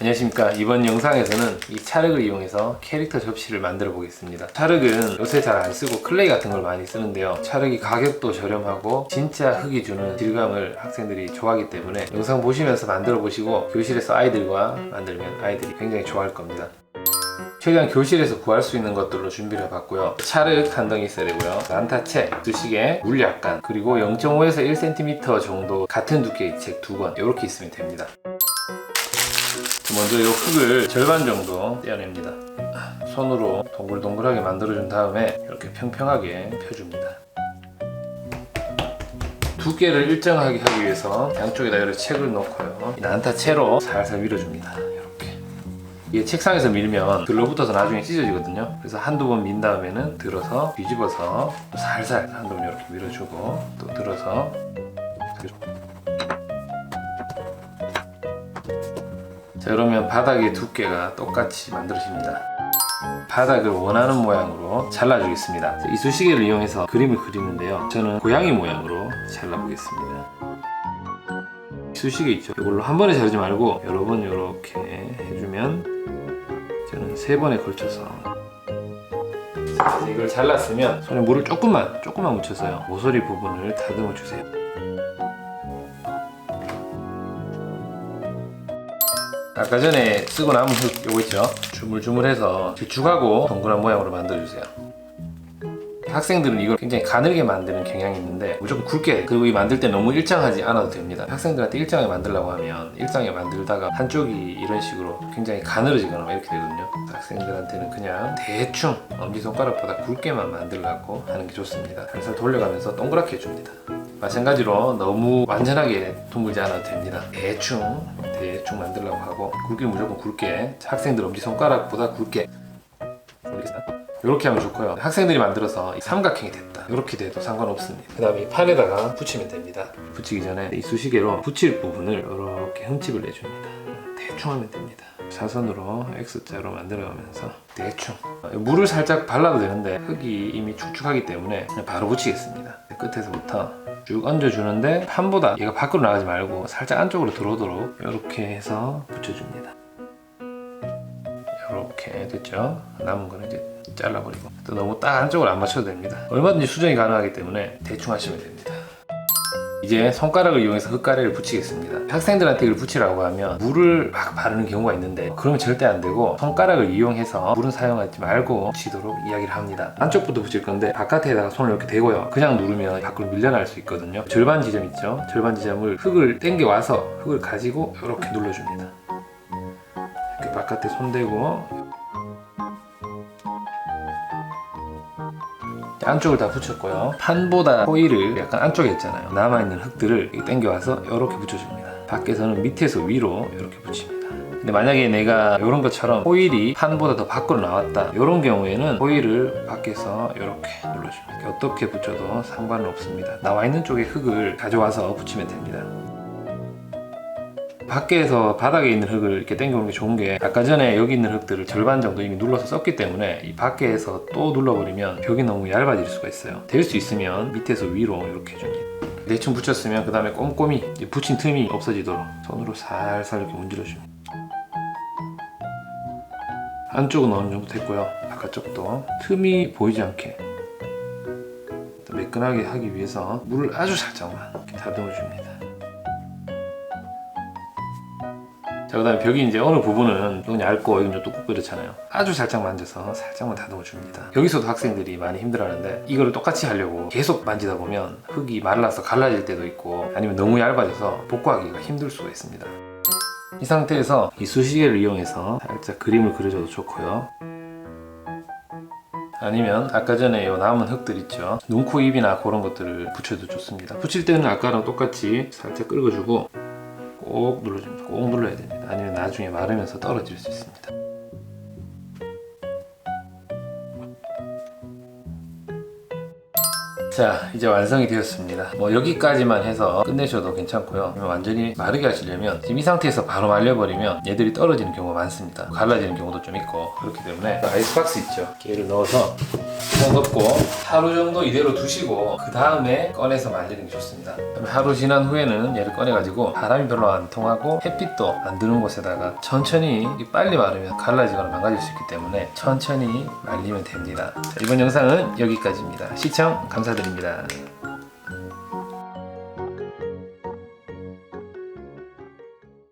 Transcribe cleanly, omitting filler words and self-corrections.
안녕하십니까. 이번 영상에서는 이 찰흙을 이용해서 캐릭터 접시를 만들어 보겠습니다. 찰흙은 요새 잘 안 쓰고 클레이 같은 걸 많이 쓰는데요, 찰흙이 가격도 저렴하고 진짜 흙이 주는 질감을 학생들이 좋아하기 때문에 영상 보시면서 만들어 보시고 교실에서 아이들과 만들면 아이들이 굉장히 좋아할 겁니다. 최대한 교실에서 구할 수 있는 것들로 준비를 해봤고요. 찰흙 한 덩이 있어야 되고요, 난타책 2시개, 물 약간, 그리고 0.5에서 1cm 정도 같은 두께의 책 2권 이렇게 있으면 됩니다. 먼저 이 흙을 절반 정도 떼어냅니다. 손으로 동글동글하게 만들어준 다음에 이렇게 평평하게 펴줍니다. 두께를 일정하게 하기 위해서 양쪽에다 이렇게 책을 놓고요, 난타채로 살살 밀어줍니다. 이렇게. 이게 책상에서 밀면 들러붙어서 나중에 찢어지거든요. 그래서 한두 번 민 다음에는 들어서 뒤집어서 살살 한두 번 이렇게 밀어주고, 또 들어서 자, 그러면 바닥의 두께가 똑같이 만들어집니다. 바닥을 원하는 모양으로 잘라주겠습니다. 이쑤시개를 이용해서 그림을 그리는데요, 저는 고양이 모양으로 잘라보겠습니다. 이쑤시개 있죠? 이걸로 한 번에 자르지 말고 여러 번 이렇게 해주면, 저는 3번에 걸쳐서. 자, 이걸 잘랐으면 손에 물을 조금만 묻혀서요, 모서리 부분을 다듬어 주세요. 아까 전에 쓰고 남은 흙 요거 있죠? 주물주물해서 길쭉하고 동그란 모양으로 만들어주세요. 학생들은 이걸 굉장히 가늘게 만드는 경향이 있는데 무조건 굵게, 그리고 이 만들 때 너무 일정하지 않아도 됩니다. 학생들한테 일정하게 만들려고 하면 일정하게 만들다가 한쪽이 이런 식으로 굉장히 가늘어지거나 이렇게 되거든요. 학생들한테는 그냥 대충 엄지손가락보다 굵게만 만들려고 하는 게 좋습니다. 살살 돌려가면서 동그랗게 해줍니다. 마찬가지로 너무 완전하게 둥글지 않아도 됩니다. 대충 만들려고 하고, 굵기는 무조건 굵게, 학생들 엄지손가락보다 굵게 이렇게 하면 좋고요. 학생들이 만들어서 삼각형이 됐다 이렇게 돼도 상관없습니다. 그 다음에 이 판에다가 붙이면 됩니다. 붙이기 전에 이쑤시개로 붙일 부분을 이렇게 흠집을 내줍니다. 대충 하면 됩니다. 사선으로 X자로 만들어가면서 대충. 물을 살짝 발라도 되는데 흙이 이미 축축하기 때문에 그냥 바로 붙이겠습니다. 끝에서부터 쭉 얹어주는데 판보다 얘가 밖으로 나가지 말고 살짝 안쪽으로 들어오도록 이렇게 해서 붙여줍니다. 이렇게 됐죠? 남은 거는 이제 잘라버리고, 또 너무 딱 안쪽으로 안 맞춰도 됩니다. 얼마든지 수정이 가능하기 때문에 대충 하시면 됩니다. 이제 손가락을 이용해서 흙가래를 붙이겠습니다. 학생들한테 이걸 붙이라고 하면 물을 막 바르는 경우가 있는데 그러면 절대 안 되고, 손가락을 이용해서 물은 사용하지 말고 붙이도록 이야기를 합니다. 안쪽부터 붙일 건데 바깥에다가 손을 이렇게 대고요, 그냥 누르면 밖으로 밀려날 수 있거든요. 절반 지점 있죠? 절반 지점을 흙을 당겨 와서 흙을 가지고 이렇게 눌러줍니다. 이렇게 바깥에 손 대고 안쪽을 다 붙였고요. 판보다 호일을 약간 안쪽에 있잖아요, 남아있는 흙들을 당겨와서 이렇게 붙여줍니다. 밖에서는 밑에서 위로 이렇게 붙입니다. 근데 만약에 내가 이런 것처럼 호일이 판보다 더 밖으로 나왔다, 이런 경우에는 호일을 밖에서 이렇게 눌러줍니다. 어떻게 붙여도 상관은 없습니다. 나와있는 쪽에 흙을 가져와서 붙이면 됩니다. 밖에서 바닥에 있는 흙을 이렇게 당겨오는 게 좋은 게, 아까 전에 여기 있는 흙들을 절반 정도 이미 눌러서 썼기 때문에 이 밖에서 또 눌러버리면 벽이 너무 얇아질 수가 있어요. 될 수 있으면 밑에서 위로 이렇게 해줍니다. 대충 붙였으면 그 다음에 꼼꼼히 붙인 틈이 없어지도록 손으로 살살 이렇게 문질러줍니다. 안쪽은 어느 정도 됐고요, 바깥쪽도 틈이 보이지 않게 매끈하게 하기 위해서 물을 아주 살짝만 이렇게 다듬어줍니다. 자, 그 다음에 벽이 이제 어느 부분은 좀 얇고 여기는 좀 두껍고 이렇잖아요. 아주 살짝 만져서 살짝만 다듬어 줍니다. 여기서도 학생들이 많이 힘들어하는데, 이거를 똑같이 하려고 계속 만지다 보면 흙이 말라서 갈라질 때도 있고, 아니면 너무 얇아져서 복구하기가 힘들 수가 있습니다. 이 상태에서 이쑤시개를 이용해서 살짝 그림을 그려줘도 좋고요, 아니면 아까 전에 요 남은 흙들 있죠, 눈, 코, 입이나 그런 것들을 붙여도 좋습니다. 붙일 때는 아까랑 똑같이 살짝 긁어주고 꼭 눌러줍니다. 꼭 눌러야 됩니다. 아니면 나중에 마르면서 떨어질 수 있습니다. 자, 이제 완성이 되었습니다. 뭐 여기까지만 해서 끝내셔도 괜찮고요. 완전히 마르게 하시려면 지금 이 상태에서 바로 말려버리면 얘들이 떨어지는 경우가 많습니다. 갈라지는 경우도 좀 있고 그렇기 때문에 아이스박스 있죠. 얘를 넣어서 넣고 하루 정도 이대로 두시고 그 다음에 꺼내서 말리는 게 좋습니다. 하루 지난 후에는 얘를 꺼내가지고 바람이 별로 안 통하고 햇빛도 안 드는 곳에다가 천천히 빨리 마르면 갈라지거나 망가질 수 있기 때문에 천천히 말리면 됩니다. 자, 이번 영상은 여기까지입니다. 시청 감사드립니다.